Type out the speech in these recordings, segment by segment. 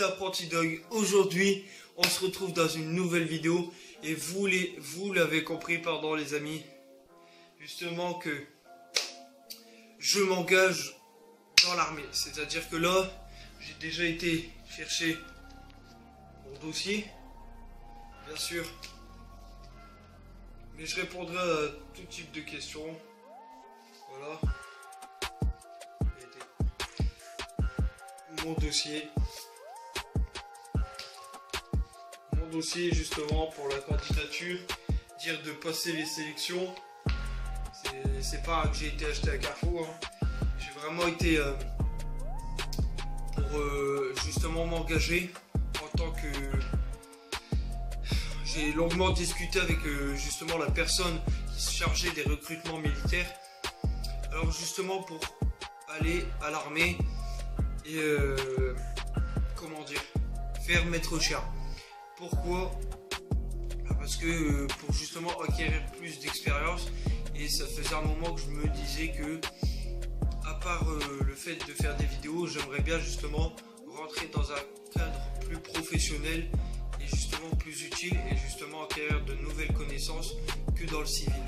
c'est Apprenti Dog. Aujourd'hui, on se retrouve dans une nouvelle vidéo. Et vous l'avez compris, pardon les amis, justement que je m'engage dans l'armée. C'est-à-dire que là, j'ai déjà été chercher mon dossier, bien sûr. Mais je répondrai à tout type de questions. Voilà. Mon dossier. Mon dossier justement pour la candidature. Dire de passer les sélections. C'est pas que j'ai été acheté à Carrefour. Hein. J'ai vraiment été pour justement m'engager en tant que... J'ai longuement discuté avec justement la personne qui se chargeait des recrutements militaires. Alors justement pour aller à l'armée et comment dire, faire maître chien. Pourquoi? Parce que pour justement acquérir plus d'expérience, et ça faisait un moment que je me disais que à part le fait de faire des vidéos, j'aimerais bien justement rentrer dans un cadre plus professionnel et justement plus utile et justement acquérir de nouvelles connaissances que dans le civil.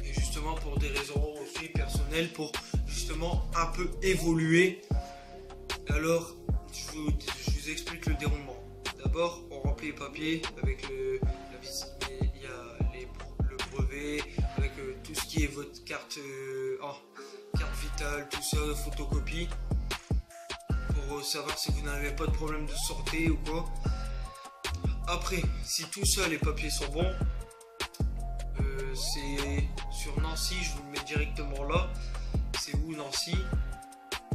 Et justement pour des raisons aussi personnelles, pour justement un peu évoluer. Alors je vous explique le déroulement. D'abord on remplit les papiers avec il y a le brevet, avec tout ce qui est votre carte vitale, tout ça, photocopie, pour savoir si vous n'avez pas de problème de santé ou quoi. Après, si tout ça, les papiers sont bons, c'est sur Nancy, je vous le mets directement là. C'est où Nancy?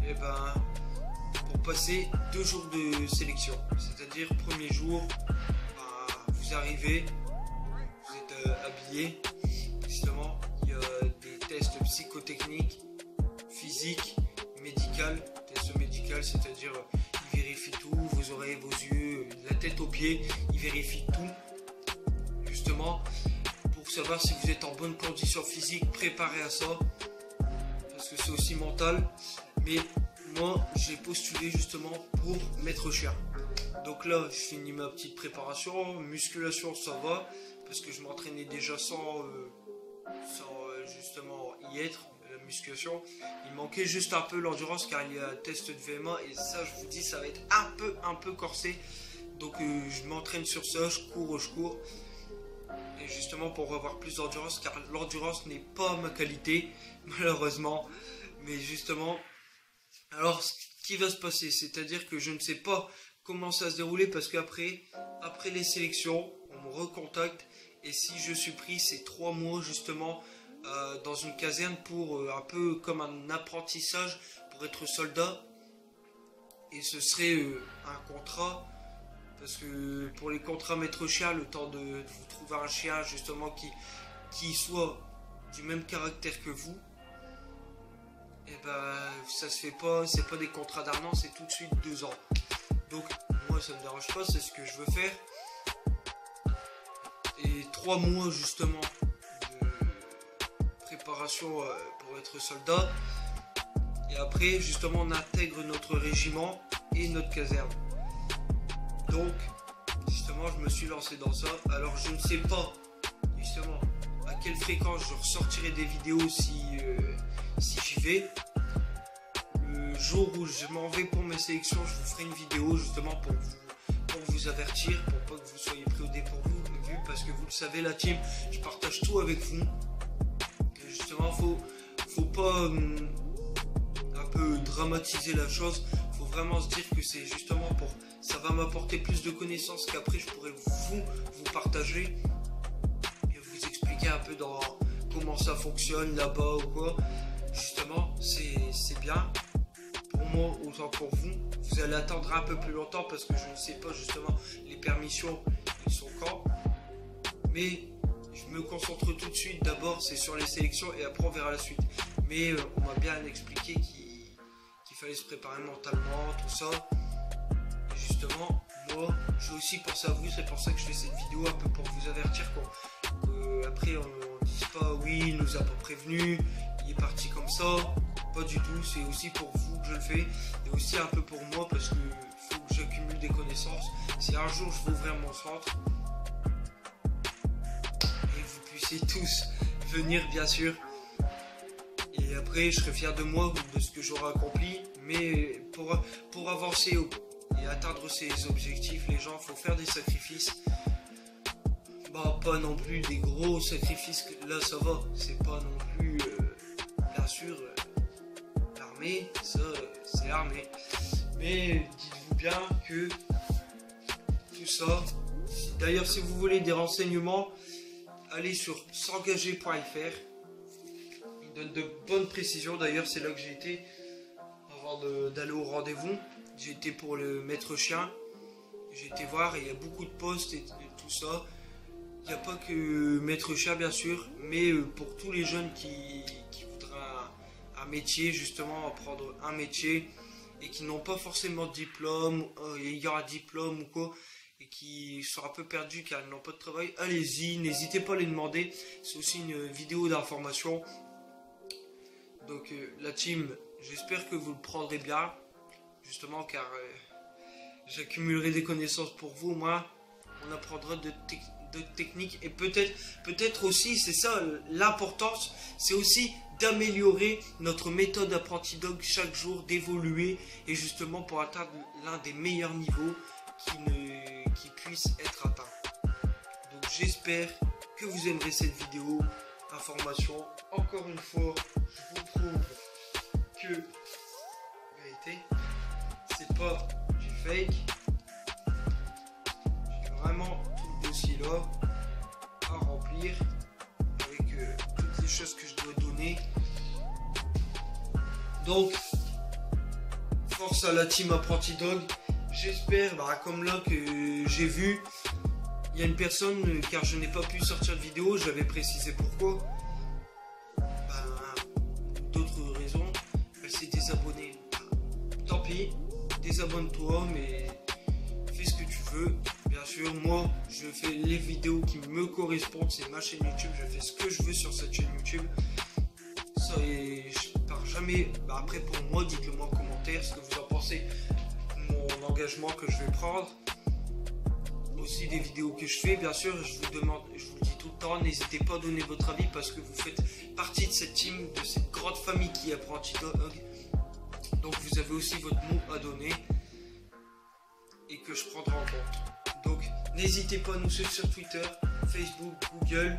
Et ben, pour passer 2 jours de sélection. C'est-à-dire, premier jour, ben, vous arrivez, vous êtes habillé. Justement, il y a des tests psychotechniques, physiques, médicales. Tests médicaux, c'est-à-dire, ils vérifient tout, vos oreilles, vos yeux, la tête aux pieds, ils vérifient tout. Justement, pour savoir si vous êtes en bonne condition physique, préparé à ça. Parce que c'est aussi mental. Mais moi, j'ai postulé justement pour maître chien. Donc là, je finis ma petite préparation. Musculation, ça va. Parce que je m'entraînais déjà sans justement y être. La musculation. Il manquait juste un peu l'endurance car il y a un test de VMA. Et ça, je vous dis, ça va être un peu corsé. Donc je m'entraîne sur ça. Je cours. Et justement pour avoir plus d'endurance. Car l'endurance n'est pas ma qualité. Malheureusement. Mais justement... Alors, ce qui va se passer, c'est-à-dire que je ne sais pas comment ça va se dérouler parce qu'après les sélections, on me recontacte et si je suis pris, c'est 3 mois justement dans une caserne pour un peu comme un apprentissage pour être soldat. Et ce serait un contrat, parce que pour les contrats maître chien, le temps de vous trouver un chien justement qui soit du même caractère que vous. Et ben ça se fait pas, c'est pas des contrats d'un an, c'est tout de suite 2 ans. Donc moi ça me dérange pas, c'est ce que je veux faire. Et 3 mois justement de préparation pour être soldat. Et après justement on intègre notre régiment et notre caserne. Donc justement je me suis lancé dans ça. Alors je ne sais pas justement à quelle fréquence je ressortirai des vidéos si j'y vais. Le jour où je m'en vais pour mes sélections, je vous ferai une vidéo justement pour vous avertir, pour pas que vous soyez pris au dépourvu, parce que vous le savez la team, je partage tout avec vous. Et justement, faut pas un peu dramatiser la chose, faut vraiment se dire que c'est justement ça va m'apporter plus de connaissances qu'après je pourrais vous partager et vous expliquer un peu dans comment ça fonctionne là-bas ou quoi. Justement, c'est bien pour moi autant pour vous. Vous allez attendre un peu plus longtemps parce que je ne sais pas justement les permissions ils sont quand. Mais je me concentre tout de suite. D'abord c'est sur les sélections et après on verra la suite. Mais on m'a bien expliqué qu'il fallait se préparer mentalement, tout ça. Et justement, moi j'ai aussi pensé à vous. C'est pour ça que je fais cette vidéo un peu pour vous avertir qu'après on ne dise pas oui il nous a pas prévenu. il est parti comme ça. Pas du tout, c'est aussi pour vous que je le fais. Et aussi un peu pour moi parce que faut que j'accumule des connaissances. Si un jour je veux ouvrir mon centre, et vous puissiez tous venir bien sûr. Et après je serai fier de moi, de ce que j'aurai accompli. Mais pour avancer et atteindre ces objectifs, les gens, faut faire des sacrifices. Bah pas non plus des gros sacrifices, là ça va, c'est pas non plus, bien sûr, l'armée, ça c'est l'armée. Mais dites-vous bien que tout ça, d'ailleurs si vous voulez des renseignements, allez sur s'engager.fr, il donne de bonnes précisions, d'ailleurs c'est là que j'ai été avant d'aller au rendez-vous, j'ai été pour le maître chien, j'ai été voir et il y a beaucoup de postes et tout ça. Il n'y a pas que maître chien bien sûr, mais pour tous les jeunes qui voudraient un métier, justement apprendre un métier et qui n'ont pas forcément de diplôme, il y aura un diplôme ou quoi, et qui sont un peu perdus car ils n'ont pas de travail, allez-y, n'hésitez pas à les demander, c'est aussi une vidéo d'information. Donc la team, j'espère que vous le prendrez bien, justement car j'accumulerai des connaissances pour vous, moi, on apprendra de techniques et peut-être aussi, c'est ça l'importance, c'est aussi d'améliorer notre méthode ApprentiDog chaque jour, d'évoluer et justement pour atteindre l'un des meilleurs niveaux qui puisse être atteint. Donc j'espère que vous aimerez cette vidéo information. Encore une fois, je vous prouve que vérité, c'est pas du fake. J'ai vraiment là à remplir avec toutes les choses que je dois donner. Donc force à la team ApprentiDog. J'espère comme là que j'ai vu il y a une personne, car je n'ai pas pu sortir de vidéo, j'avais précisé pourquoi, d'autres raisons, elle s'est désabonnée. Tant pis, désabonne-toi, mais fais ce que tu veux. Bien sûr, moi, je fais les vidéos qui me correspondent, c'est ma chaîne YouTube, je fais ce que je veux sur cette chaîne YouTube. Ça, et je pars jamais. Après, pour moi, dites-le moi en commentaire ce que vous en pensez, mon engagement que je vais prendre. Aussi des vidéos que je fais, bien sûr, je vous demande, je vous le dis tout le temps, n'hésitez pas à donner votre avis parce que vous faites partie de cette team, de cette grande famille qui est ApprentiDog. Donc vous avez aussi votre mot à donner et que je prendrai en compte. Donc n'hésitez pas à nous suivre sur Twitter, Facebook, Google.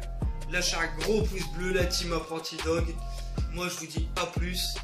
Lâchez un gros pouce bleu la team ApprentiDog. Moi je vous dis à plus.